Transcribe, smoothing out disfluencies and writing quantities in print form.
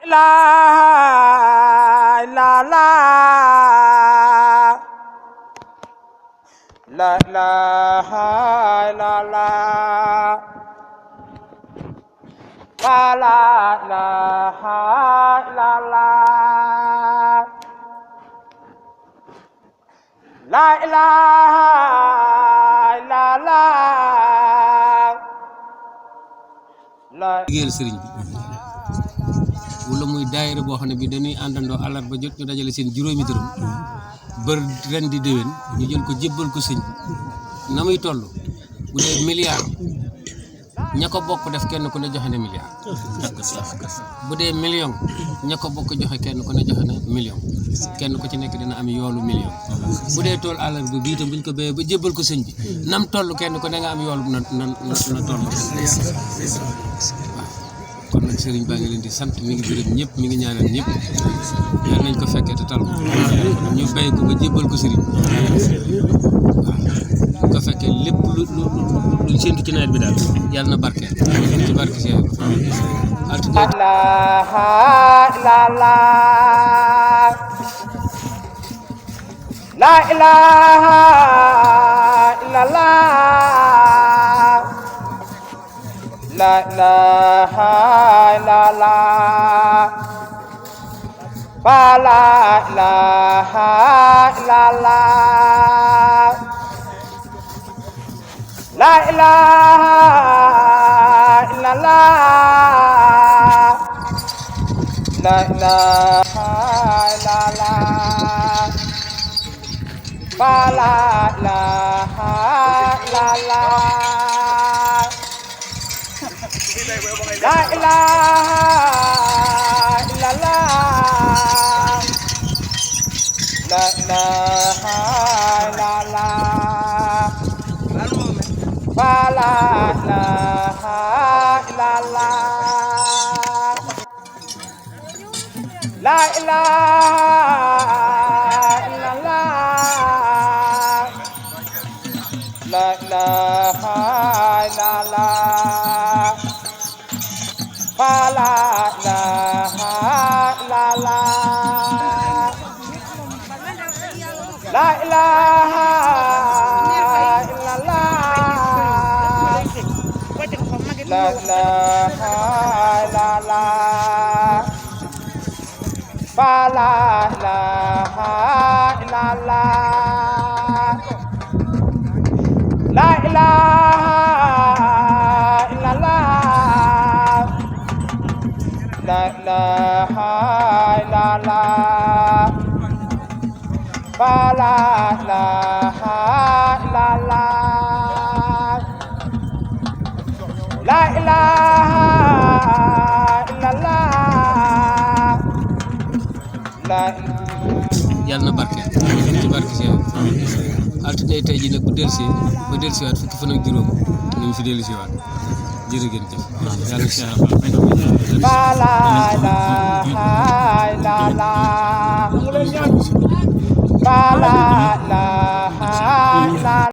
La ilaha illallah, la ilaha illallah, la ilaha illallah, liggéeyal sëriñ bi wala muy daayira boo xam ne bi dañuy àndandoo àllarba jot ñu dajale seen juróomi dërëm bër ren di déwén ñu jël ko jébbal ko sëñ bi na muy toll bu dee milliard ña ko bokk def kenn ku ne joxe na milliard bu dee million ña ko bokk joxe kenn ku ne joxe na million kenn ku ci nekk dina am yoolu million bu dee tool àllarba bi itam buñ ko béyee ba jébbal ko sëñ bi nam toll kenn ku ne nga am yoolu na toll kon nag sëriñ baa ngi leen di sant mi ngi gërëm ñëpp mi ngi ñaanal ñëpp yal nañ ko fekkee te tal ñu béy ko ba jébbal ko sëriñ waaw bu ko fekkee lépp lu séntu ci nawet bi daal yàlla na barkeel ci barke si la ilaha illallah, la ilaha illallah, la ilaha illallah, la ilaha illallah, la ilaha illallah, la ilaha illallah, la ilaha illallah, la ilaha illallah, la ilaha illallah, la ilaha illallah, la ilaha illallah, la ilaha illallah, la ilaha illallah, la ilaha illallah, la ilaha illallah, la ilaha illallah, la ilaha illallah, la ilaha illallah, la ilaha illallah, yàlla na barkeel ci barke si altine tey ji nag bu dellusee ba dellusiwaat fukki fan ak juróom ñu ngi fi dellusiwaat jërë ngeen jëf yàlla si la